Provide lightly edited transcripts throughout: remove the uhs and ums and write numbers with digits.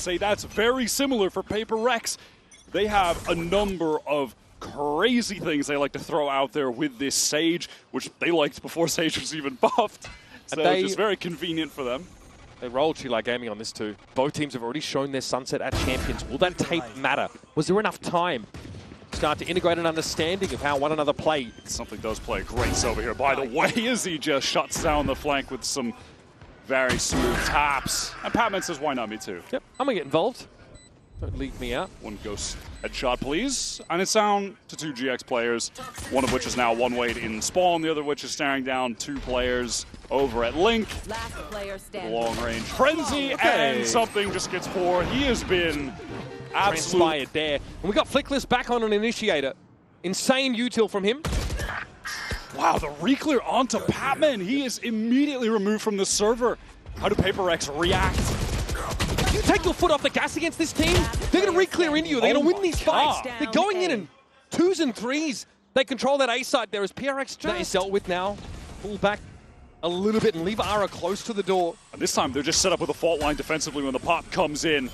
say that's very similar for Paper Rex. They have a number of crazy things they like to throw out there with this Sage, which they liked before Sage was even buffed. So it's just very convenient for them. They rolled Chile Gaming on this too. Both teams have already shown their sunset at Champions. Will that tape matter? Was there enough time to start to integrate an understanding of how one another play? Something does play great over here, by the way, as he just shuts down the flank with some very smooth taps. And PatMen says, why not me too? Yep, I'm gonna get involved. Don't leave me out. One ghost headshot, please. And it's down to 2 GX players, one of which is now one way in spawn, the other which is staring down 2 players over at Link. Last player standing. Long range frenzy, and something just gets poured. He has been absolutely transpired there. And we got Flickless back on an initiator. Insane util from him. Wow, the reclear onto PatMen. He is immediately removed from the server. How do Paper Rex react? You take your foot off the gas against this team, they're going to re-clear into you. They're going to win these fights. They're going in 2s and 3s. They control that A side there as PRX that is dealt with now. Pull back a little bit and leave Ara close to the door. And this time they're just set up with a fault line defensively when the pop comes in.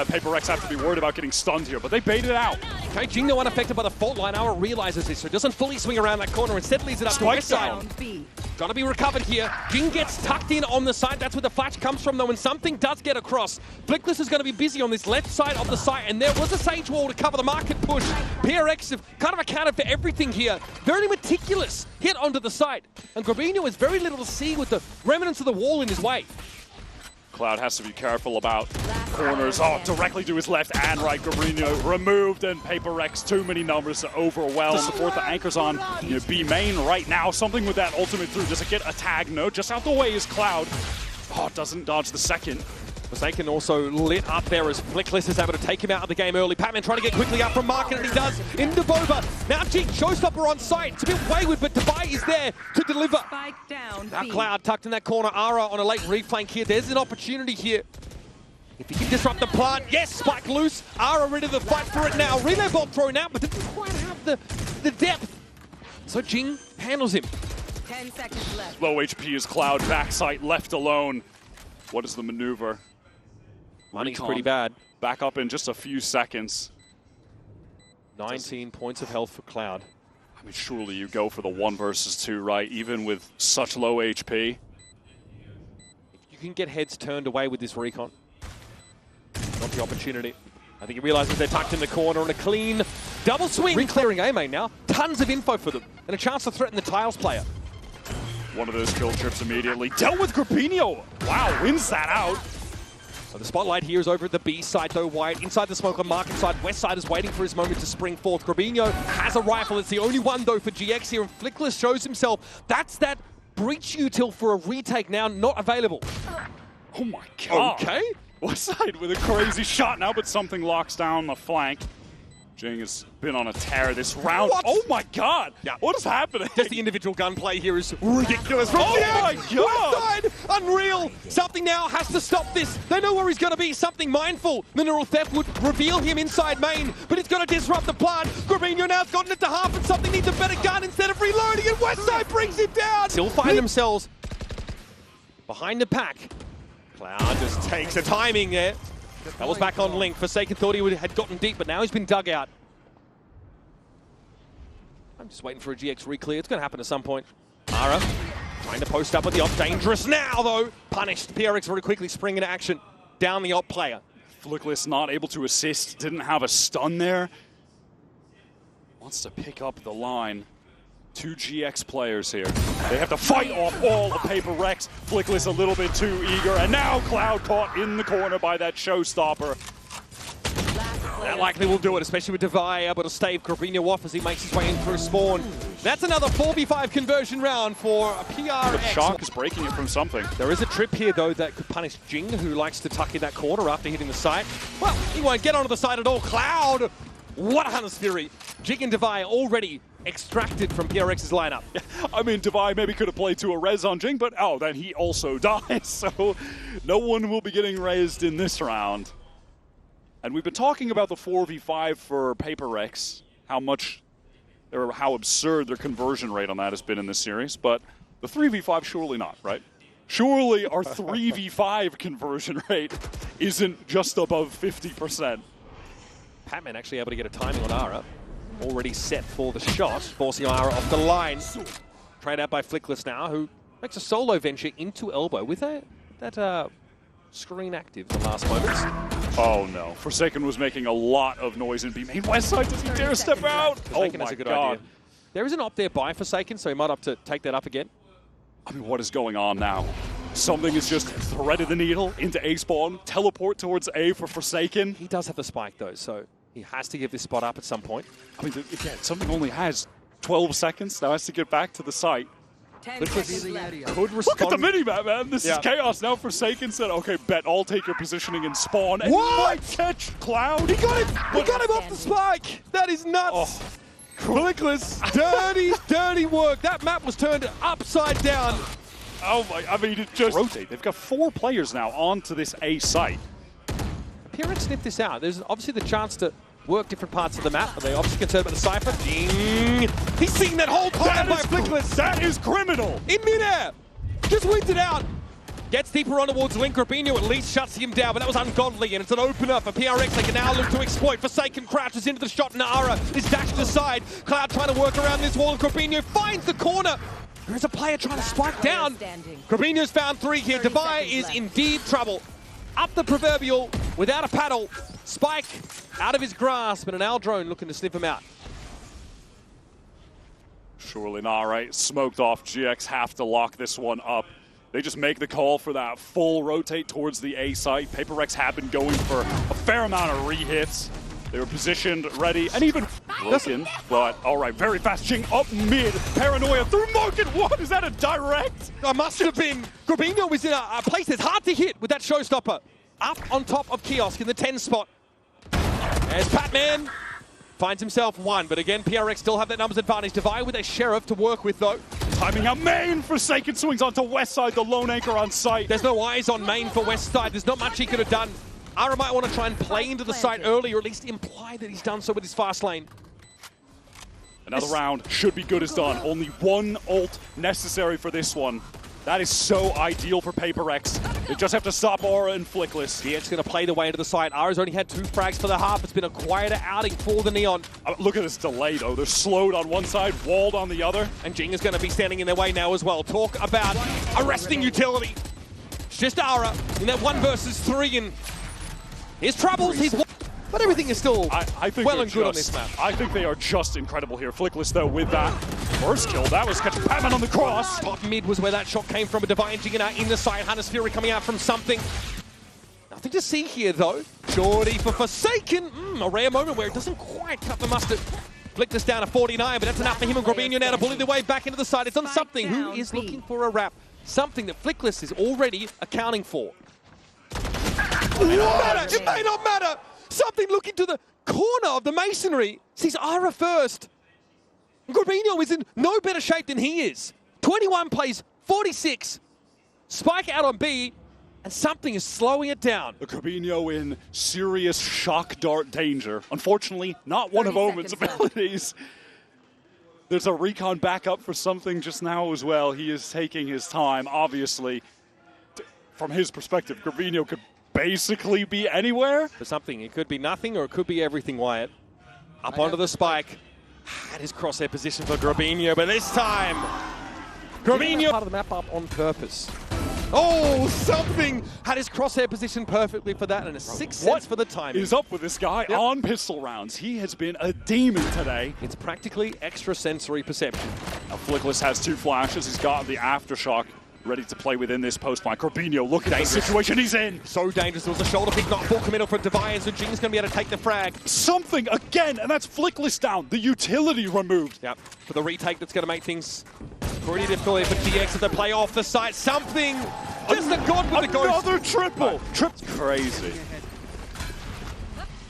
Paper Rex have to be worried about getting stunned here, but they baited it out. Okay, Jinggg unaffected by the fault line. Ara realizes this, so doesn't fully swing around that corner. Instead leaves it up to westside. Gotta be recovered here. Jinggg gets tucked in on the side. That's where the flash comes from, though, and something does get across. Flickless is going to be busy on this left side of the site, and there was a Sage wall to cover the market push. PRX have kind of accounted for everything here. Very meticulous hit onto the site, and grubinho has very little to see with the remnants of the wall in his way. Cloud has to be careful about corners. Oh, directly to his left and right. grubinho removed, and Paper Rex too many numbers to overwhelm. The support the anchors on B main right now. Something with that ultimate through. Does it get a tag? No, just out the way is Cloud. Oh, doesn't dodge the second. Forsaken also lit up there as Flickless is able to take him out of the game early. PatMen trying to get quickly up from market, and he does into Boba. Now Jinggg, showstopper on site. It's a bit wayward, but Dubai is there to deliver. Spike down. Now Cloud tucked in that corner. Ara on a late reflank here. There's an opportunity here. If he can disrupt the plant, yes, spike loose. Ara ready to fight for it now. Relay bomb thrown out, but didn't quite have the depth. So Jinggg handles him. 10 seconds left. Low HP is Cloud, backside left alone. What is the maneuver? Money's pretty bad. Back up in just a few seconds. 19 points of health for Cloud. I mean, surely you go for the 1 versus 2, right? Even with such low HP. If you can get heads turned away with this recon, not the opportunity. I think he realizes they're tucked in the corner and a clean double swing. Re-clearing A main now. Tons of info for them and a chance to threaten the Tiles player. One of those kill trips immediately. Dealt with grubinho. Wow, wins that out. So the spotlight here is over at the B side, though. White inside the smoke on market side. Westside is waiting for his moment to spring forth. Grubinho has a rifle. It's the only one, though, for GX here. And Flickless shows himself. That's that breach util for a retake now not available. Oh my god. Okay. Westside with a crazy shot now, but something locks down the flank. Jinggg has been on a tear this round. What? Oh my god! Yeah. What is happening? Just the individual gunplay here is ridiculous. From Oh my god! Westside, unreal. Something now has to stop this. They know where he's going to be. Something mindful. Mineral theft would reveal him inside main, but it's going to disrupt the plant. Grubinho now's gotten it to half, and something needs a better gun instead of reloading, and Westside brings it down. Still find themselves behind the pack. Cloud just takes the timing there. That was back on Link. Forsaken thought he had gotten deep, but now he's been dug out. I'm just waiting for a GX re-clear. It's going to happen at some point. Ara trying to post up with the op. Dangerous now, though. Punished. PRX very quickly spring into action. Down the op player. Flickless not able to assist. Didn't have a stun there. Wants to pick up the line. 2 GX players here. They have to fight off all of Paper Rex. Flickless a little bit too eager, and now Cloud caught in the corner by that showstopper. That likely will do it, especially with Devi able to stave grubinho off as he makes his way in for a spawn. That's another 4v5 conversion round for PRX. But Shock is breaking it from something. There is a trip here, though, that could punish Jinggg, who likes to tuck in that corner after hitting the site. Well, he won't get onto the site at all. Cloud, what a Hunter's Fury. Jinggg and Devi already extracted from PRX's lineup. I mean, Devi maybe could have played to a res on Jinggg, but oh, then he also dies. So no one will be getting raised in this round. And we've been talking about the 4v5 for Paper Rex, how absurd their conversion rate on that has been in this series, but the 3v5 surely not, right? Surely our 3v5 conversion rate isn't just above 50%. PatMen actually able to get a timing on Ara. Already set for the shot, forcing Ara off the line. Trade out by Flickless now, who makes a solo venture into elbow with that screen active in the last moments. Oh no, Forsaken was making a lot of noise in B main. Westside, does he dare step out? Forsaken has a good idea. There is an op there by Forsaken, so he might opt to take that up again. I mean, what is going on now? Something is just threaded the needle into A spawn, teleport towards A for Forsaken. He does have the spike though, so he has to give this spot up at some point. I mean, again, something only has 12 seconds. Now has to get back to the site. 10 seconds left. Could respond. Look at the mini-map, man. This is chaos. Now Forsaken said, okay, bet I'll take your positioning and spawn. And might catch Cloud. He got him! He got him off the spike! That is nuts! Oh. Flickless, dirty, dirty work. That map was turned upside down. Oh my, I mean, it just rotate. They've got 4 players now onto this A site. PRX sniffed this out. There's obviously the chance to work different parts of the map, but they obviously concerned about the Cypher. Ding! He's seeing that whole time by Flickless. That is criminal! In midair! Just wins it out. Gets deeper on towards Link. Grubinho at least shuts him down, but that was ungodly, and it's an opener for PRX. They can now look to exploit. Forsaken crouches into the shot, and Ara is dashed aside. Cloud trying to work around this wall, and Grubinho finds the corner. There is a player trying to spike down. Grubinho's found 3 here. Devi is indeed trouble. Up the proverbial without a paddle. Spike out of his grasp, and an Aldrone looking to sniff him out. Surely not, right? Smoked off. GX have to lock this one up. They just make the call for that full rotate towards the A site. PaperX have been going for a fair amount of re-hits. They were positioned, ready, and even looking. But all right, very fast Jinggg up mid. Paranoia through market. What is that? A direct? It must have been. Grubinho was in a place that's hard to hit with that showstopper. Up on top of Kiosk in the 10 spot. There's PatMen. Finds himself 1, but again, PRX still have that numbers advantage. Devi with a Sheriff to work with, though. Timing out main. Forsaken swings onto Westside, the lone anchor on site. There's no eyes on main for Westside. There's not much he could have done. Ara might want to try and play into the site early, or at least imply that he's done so with his fast lane. Another round should be good as done. Only 1 ult necessary for this one. That is so ideal for PaperX. They just have to stop Aura and Flickless. GIANTX going to play the way into the site. Ara's only had 2 frags for the half. It's been a quieter outing for the Neon. Look at this delay, though. They're slowed on one side, walled on the other. And Jinggg is going to be standing in their way now as well. Talk about arresting utility. It's just Ara in that 1 versus 3, and his troubles, but everything is still I think well and good on this map. I think they are just incredible here. Flickless, though, with that first kill, that was catching PatMen on the cross. Top mid was where that shot came from. A Divine Jinggg out in the side. Hunter's Fury coming out from something. Nothing to see here, though. Shorty for Forsaken. A rare moment where it doesn't quite cut the mustard. Flicked this down to 49, but that's enough for him and Grubinho now to bully their way back into the side. It's on something who is looking for a wrap. Something that Flickless is already accounting for. It may not matter. Something looking to the corner of the masonry. Sees Ara first. Grubinho is in no better shape than he is. 21 plays 46. Spike out on B, and something is slowing it down. The Grubinho in serious shock dart danger. Unfortunately, not one of Omen's abilities. There's a recon backup for something just now as well. He is taking his time, obviously. From his perspective, Grubinho could basically be anywhere. For something, it could be nothing or it could be everything, Wyatt. Up onto the spike. That is crosshair position for Grubinho, but this time, Grubinho part of the map up on purpose. Oh, something had his crosshair position perfectly for that, and a 6 cents for the timing. What is up with this guy on pistol rounds? He has been a demon today. It's practically extra sensory perception. Now Flickless has 2 flashes. He's got the aftershock ready to play within this post line. Grubinho, look at the situation he's in. So dangerous. There was a shoulder pick, not full committal for Devi, so Jingg's going to be able to take the frag. Something again, and that's Flickless down. The utility removed. Yep, for the retake that's going to make things pretty difficult for GX as they play off the site. Something, just the god with the ghost. Another triple. Trip's crazy.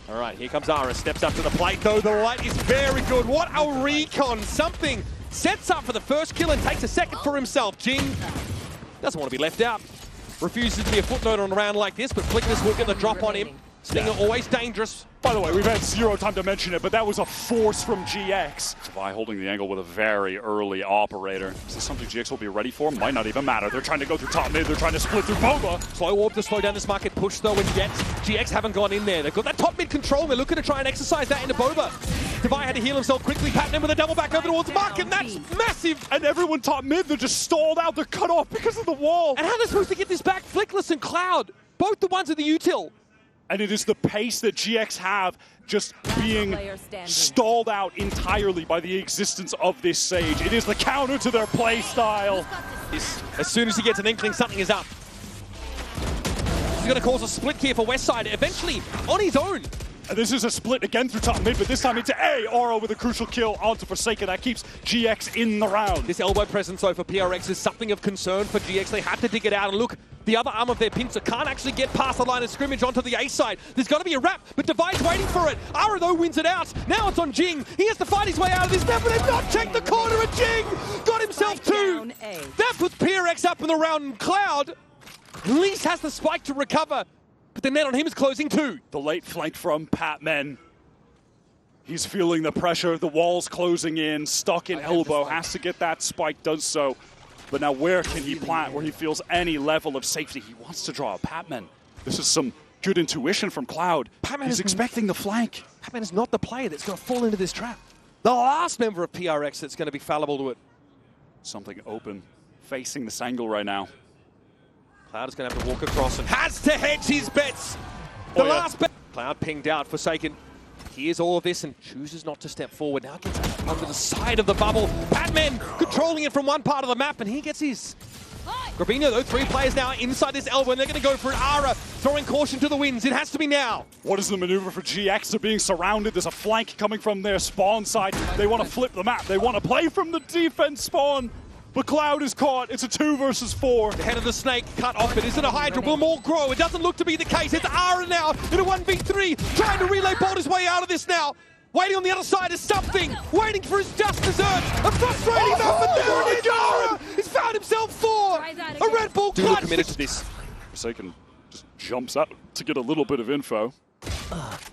All right, here comes Ara. Steps up to the plate, though. The light is very good. What a recon. Something sets up for the first kill and takes a second for himself. Jinggg doesn't want to be left out. Refuses to be a footnote on a round like this, but Flickless will get the drop on him. Stinger always dangerous. By the way, we've had zero time to mention it, but that was a force from GX. Devi holding the angle with a very early operator. Is this something GX will be ready for? Might not even matter. They're trying to go through top mid. They're trying to split through Boba. Slow warp to slow down this market push though, and yet GX haven't gone in there. They've got that top mid control. They're looking to try and exercise that into Boba. Devi had to heal himself quickly. PatMen with a double back over towards Mark, and that's massive. And everyone top mid, they're just stalled out. They're cut off because of the wall. And how are they supposed to get this back? Flickless and Cloud, both the ones at the util. And it is the pace that GX have just being stalled out entirely by the existence of this Sage. It is the counter to their play style. As soon as he gets an inkling, something is up. This is going to cause a split here for Westside, eventually on his own. And this is a split again through top mid, but this time into A. Aura with a crucial kill onto Forsaken. That keeps GX in the round. This elbow presence, though, for PRX is something of concern for GX. They have to dig it out, and look, the other arm of their pincer can't actually get past the line of scrimmage onto the A side. There's got to be a wrap, but Devi's waiting for it. Aura, though, wins it out. Now it's on Jinggg. He has to fight his way out of this. Now, but they've not checked the corner, and Jinggg got himself two. That puts PRX up in the round, and Cloud at least has the spike to recover. But the net on him is closing too. The late flank from PatMen. He's feeling the pressure. The wall's closing in. Stuck in elbow. Has to get that spike. Does so. But now where can he plant where he feels any level of safety? He wants to draw a PatMen. This is some good intuition from Cloud. He's expecting the flank. PatMen is not the player that's going to fall into this trap. The last member of PRX that's going to be fallible to it. Something open. Facing this angle right now. Cloud is going to have to walk across and has to hedge his bets. The last bet. Cloud pinged out, Forsaken. Hears all of this and chooses not to step forward. Now gets onto the side of the bubble. PatMen controlling it from one part of the map, and he gets his. Grubinho, though, 3 players now inside this elbow, and they're going to go for it. Aura throwing caution to the winds. It has to be now. What is the maneuver for GX? They're being surrounded. There's a flank coming from their spawn side. They want to flip the map. They want to play from the defense spawn. But Cloud is caught. It's a 2 versus 4. The head of the snake cut off. It isn't a Hydra. Will more grow? It doesn't look to be the case. It's Aura now in a 1v3. Trying to relay bolt his way out of this now. Waiting on the other side is something. Waiting for his just desserts. A frustrating moment there. And Aura has found himself 4. A Red Bull clutch. Committed to this. Forsaken just jumps out to get a little bit of info.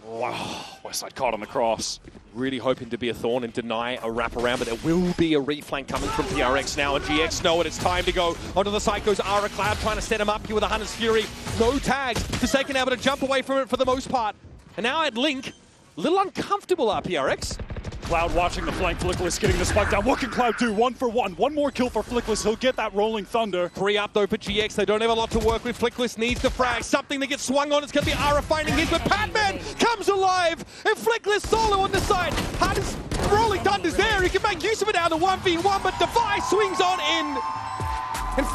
Wow, Westside caught on the cross. Really hoping to be a thorn and deny a wraparound, but there will be a reflank coming from PRX now, and GX know it. It's time to go. Onto the side goes Aura. Cloud trying to set him up here with a Hunter's Fury. No tags. Forsaken able to jump away from it for the most part. And now at Link, a little uncomfortable PRX. Cloud watching the flank. Flickless getting the spike down. What can Cloud do? 1 for 1. One more kill for Flickless. He'll get that rolling thunder. 3 up though for GX. They don't have a lot to work with. Flickless needs the frag. Something that gets swung on. It's going to be Aura finding his, but PatMen comes alive. And Flickless solo on the side. Hardest rolling thunder's there. He can make use of it now. The 1v1, but Devi swings on in. And